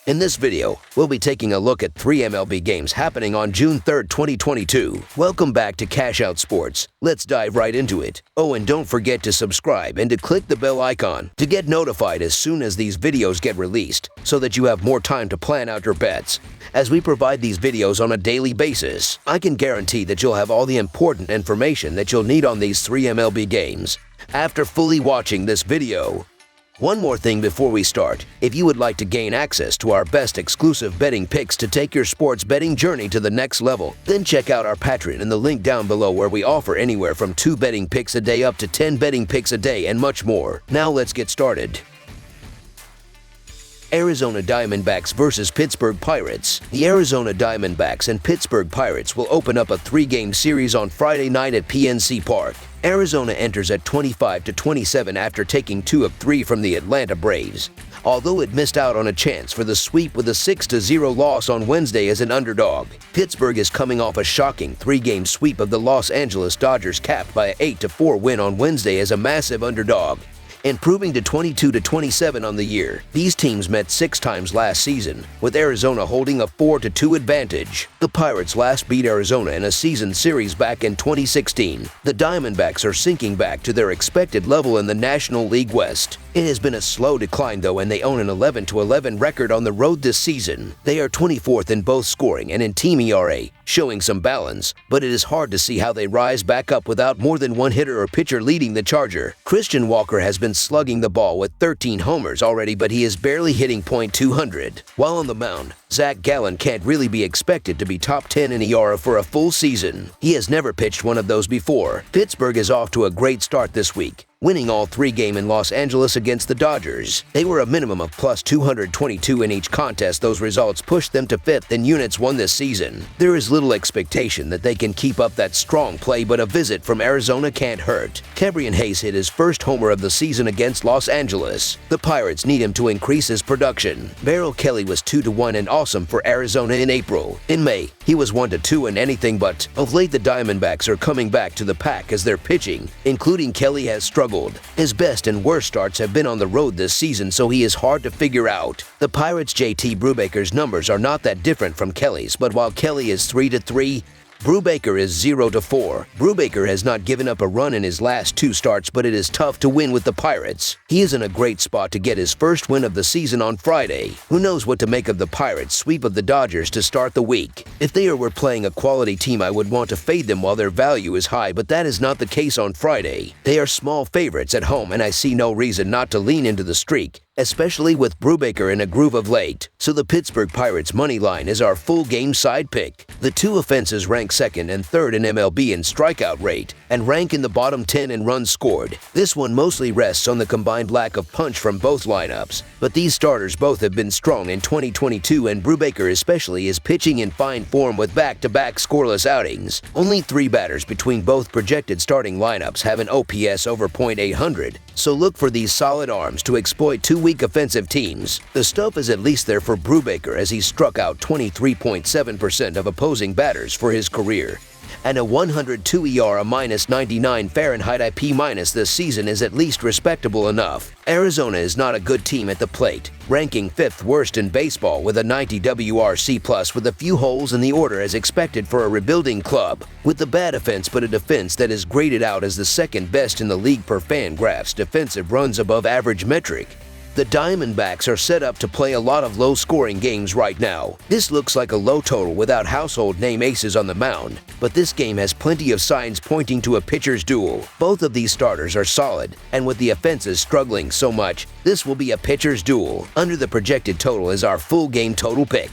In this video, we'll be taking a look at 3 MLB games happening on June 3rd, 2022. Welcome back to Cash Out Sports. Let's dive right into it. Oh, and don't forget to subscribe and to click the bell icon to get notified as soon as these videos get released so that you have more time to plan out your bets. As we provide these videos on a daily basis, I can guarantee that you'll have all the important information that you'll need on these 3 MLB games after fully watching this video. One more thing before we start. If you would like to gain access to our best exclusive betting picks to take your sports betting journey to the next level, then check out our Patreon in the link down below, where we offer anywhere from 2 betting picks a day up to 10 betting picks a day and much more. Now let's get started. Arizona Diamondbacks versus Pittsburgh Pirates. The Arizona Diamondbacks and Pittsburgh Pirates will open up a 3-game series on Friday night at PNC Park. Arizona enters at 25-27 after taking 2 of 3 from the Atlanta Braves. Although it missed out on a chance for the sweep with a 6-0 loss on Wednesday as an underdog, Pittsburgh is coming off a shocking 3-game sweep of the Los Angeles Dodgers, capped by an 8-4 win on Wednesday as a massive underdog, improving to 22-27 on the year. These teams met 6 times last season, with Arizona holding a 4-2 advantage. The Pirates last beat Arizona in a season series back in 2016. The Diamondbacks are sinking back to their expected level in the National League West. It has been a slow decline though, and they own an 11-11 record on the road this season. They are 24th in both scoring and in team ERA, showing some balance, but it is hard to see how they rise back up without more than one hitter or pitcher leading the charger. Christian Walker has been slugging the ball with 13 homers already, but he is barely hitting .200. While on the mound, Zach Gallen can't really be expected to be top 10 in ERA for a full season. He has never pitched one of those before. Pittsburgh is off to a great start this week, winning all 3 games in Los Angeles against the Dodgers. They were a minimum of plus 222 in each contest. Those results pushed them to 5th in units won this season. There is little expectation that they can keep up that strong play, but a visit from Arizona can't hurt. Ke'Bryan Hayes hit his first homer of the season against Los Angeles. The Pirates need him to increase his production. Merrill Kelly was 2-1 and awesome for Arizona in April. In May, he was 1-2 and anything but. Of late, the Diamondbacks are coming back to the pack as their pitching, including Kelly, has struggled. His best and worst starts have been on the road this season, so he is hard to figure out. The Pirates' JT Brubaker's numbers are not that different from Kelly's, but while Kelly is 3-3, Brubaker is 0-4. Brubaker has not given up a run in his last 2 starts, but it is tough to win with the Pirates. He is in a great spot to get his first win of the season on Friday. Who knows what to make of the Pirates' sweep of the Dodgers to start the week? If they were playing a quality team, I would want to fade them while their value is high, but that is not the case on Friday. They are small favorites at home, and I see no reason not to lean into the streak, especially with Brubaker in a groove of late. So the Pittsburgh Pirates money line is our full game side pick. The 2 offenses rank 2nd and 3rd in MLB in strikeout rate and rank in the bottom 10 in runs scored. This one mostly rests on the combined lack of punch from both lineups, but these starters both have been strong in 2022, and Brubaker especially is pitching in fine form with back-to-back scoreless outings. Only 3 batters between both projected starting lineups have an OPS over .800, so look for these solid arms to exploit 2 weak offensive teams. The stuff is at least there for Brubaker, as he struck out 23.7% of opposing batters for his career, and a 102 ERA -99 Fahrenheit IP- this season is at least respectable enough. Arizona is not a good team at the plate, ranking 5th worst in baseball with a 90 WRC+, with a few holes in the order as expected for a rebuilding club. With the bad offense, but a defense that is graded out as the 2nd best in the league per Fangraphs defensive runs above average metric, the Diamondbacks are set up to play a lot of low-scoring games right now. This looks like a low total without household name aces on the mound, but this game has plenty of signs pointing to a pitcher's duel. Both of these starters are solid, and with the offenses struggling so much, this will be a pitcher's duel. Under the projected total is our full game total pick.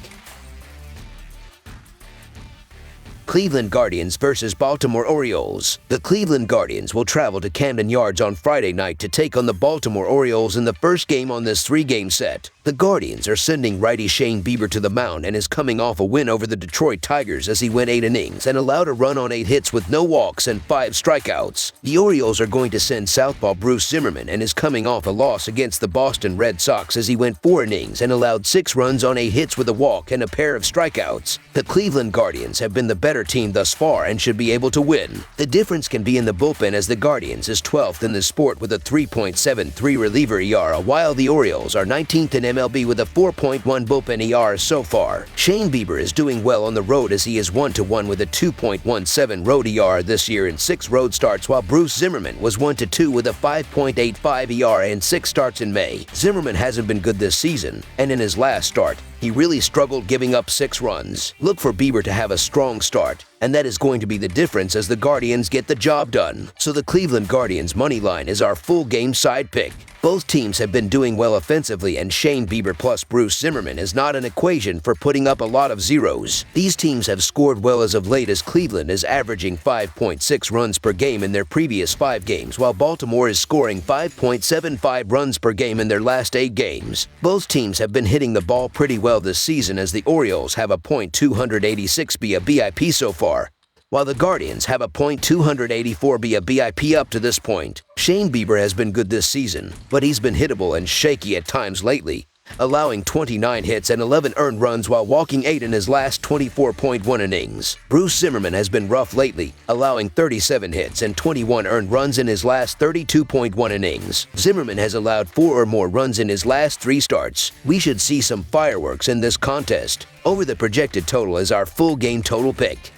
Cleveland Guardians versus Baltimore Orioles. The Cleveland Guardians will travel to Camden Yards on Friday night to take on the Baltimore Orioles in the first game on this 3-game set. The Guardians are sending righty Shane Bieber to the mound and is coming off a win over the Detroit Tigers as he went 8 innings and allowed a run on 8 hits with no walks and 5 strikeouts. The Orioles are going to send southpaw Bruce Zimmerman and is coming off a loss against the Boston Red Sox as he went 4 innings and allowed 6 runs on 8 hits with a walk and a pair of strikeouts. The Cleveland Guardians have been the better team thus far and should be able to win. The difference can be in the bullpen, as the Guardians is 12th in the sport with a 3.73 reliever ERA, while the Orioles are 19th in MLB with a 4.1 bullpen ERA so far. Shane Bieber is doing well on the road, as he is 1-1 with a 2.17 road ERA this year in 6 road starts, while Bruce Zimmerman was 1-2 with a 5.85 ERA in 6 starts in May. Zimmerman hasn't been good this season, and in his last start, he really struggled, giving up 6 runs. Look for Bieber to have a strong start, and that is going to be the difference as the Guardians get the job done. So the Cleveland Guardians money line is our full game side pick. Both teams have been doing well offensively, and Shane Bieber plus Bruce Zimmerman is not an equation for putting up a lot of zeros. These teams have scored well as of late, as Cleveland is averaging 5.6 runs per game in their previous 5 games, while Baltimore is scoring 5.75 runs per game in their last 8 games. Both teams have been hitting the ball pretty well this season, as the Orioles have a .286 be a BIP so far, while the Guardians have a .284 be a BIP up to this point. Shane Bieber has been good this season, but he's been hittable and shaky at times lately, allowing 29 hits and 11 earned runs while walking 8 in his last 24.1 innings. Bruce Zimmerman has been rough lately, allowing 37 hits and 21 earned runs in his last 32.1 innings. Zimmerman has allowed 4 or more runs in his last 3 starts. We should see some fireworks in this contest. Over the projected total is our full game total pick.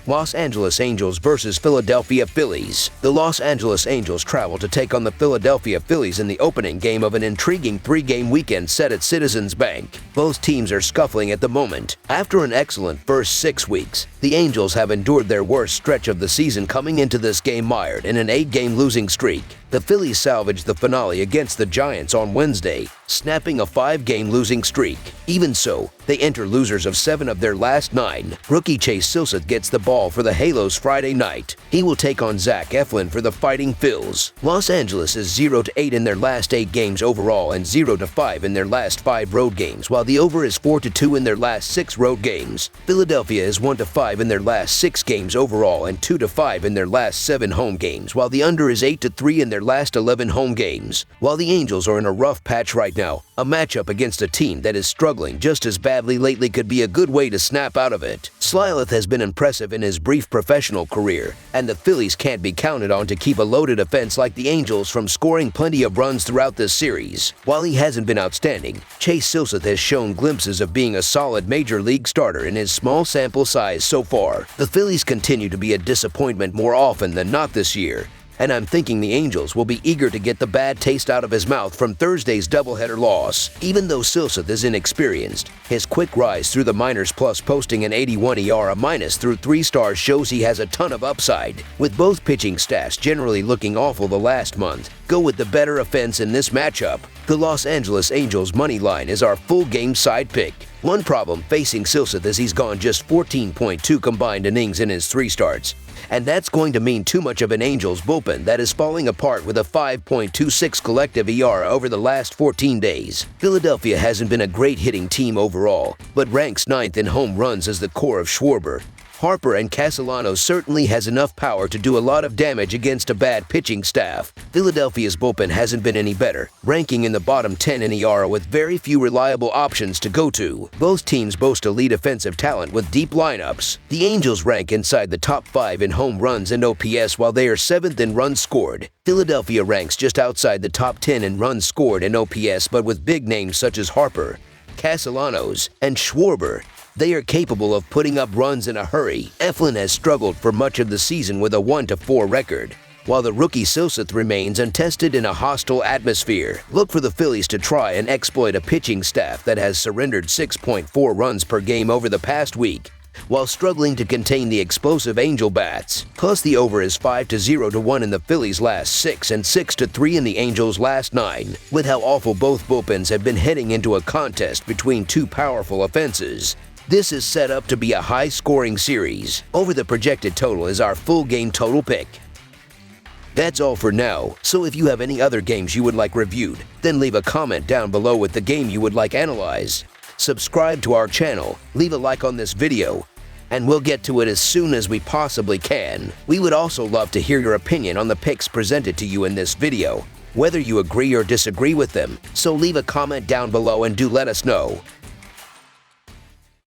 Los Angeles Angels versus Philadelphia Phillies. The Los Angeles Angels travel to take on the Philadelphia Phillies in the opening game of an intriguing 3-game weekend set at Citizens Bank. Both teams are scuffling at the moment. After an excellent first 6 weeks, the Angels have endured their worst stretch of the season, coming into this game mired in an 8-game losing streak. The Phillies salvaged the finale against the Giants on Wednesday, snapping a 5-game losing streak. Even so, they enter losers of 7 of their last 9. Rookie Chase Silseth gets the ball for the Halos Friday night. He will take on Zach Eflin for the Fighting Phils. Los Angeles is 0-8 in their last 8 games overall and 0-5 in their last 5 road games, while the over is 4-2 in their last 6 road games. Philadelphia is 1-5 in their last 6 games overall and 2-5 in their last 7 home games, while the under is 8-3 in their last 11 home games. While the Angels are in a rough patch right now, a matchup against a team that is struggling just as badly lately could be a good way to snap out of it. Slyleth has been impressive in his brief professional career, and the Phillies can't be counted on to keep a loaded offense like the Angels from scoring plenty of runs throughout this series. While he hasn't been outstanding, Chase Silseth has shown glimpses of being a solid major league starter in his small sample size so far. The Phillies continue to be a disappointment more often than not this year, and I'm thinking the Angels will be eager to get the bad taste out of his mouth from Thursday's doubleheader loss. Even though Silseth is inexperienced, his quick rise through the minors plus posting an 81 ERA minus through 3 stars shows he has a ton of upside. With both pitching staffs generally looking awful the last month, go with the better offense in this matchup. The Los Angeles Angels money line is our full game side pick. One problem facing Silseth is he's gone just 14.2 combined innings in his 3 starts, and that's going to mean too much of an Angels bullpen that is falling apart with a 5.26 collective ERA over the last 14 days. Philadelphia hasn't been a great hitting team overall, but ranks 9th in home runs as the core of Schwarber, Harper, and Castellanos certainly has enough power to do a lot of damage against a bad pitching staff. Philadelphia's bullpen hasn't been any better, ranking in the bottom 10 in ERA with very few reliable options to go to. Both teams boast elite offensive talent with deep lineups. The Angels rank inside the top 5 in home runs and OPS, while they are 7th in runs scored. Philadelphia ranks just outside the top 10 in runs scored and OPS, but with big names such as Harper, Castellanos, and Schwarber, they are capable of putting up runs in a hurry. Eflin has struggled for much of the season with a 1-4 record, while the rookie Silseth remains untested in a hostile atmosphere. Look for the Phillies to try and exploit a pitching staff that has surrendered 6.4 runs per game over the past week, while struggling to contain the explosive Angel bats. Plus, the over is 5-0-1 in the Phillies' last 6 and 6-3 in the Angels' last 9. With how awful both bullpens have been heading into a contest between 2 powerful offenses, this is set up to be a high-scoring series. Over the projected total is our full game total pick. That's all for now, so if you have any other games you would like reviewed, then leave a comment down below with the game you would like analyzed. Subscribe to our channel, leave a like on this video, and we'll get to it as soon as we possibly can. We would also love to hear your opinion on the picks presented to you in this video, whether you agree or disagree with them, so leave a comment down below and do let us know.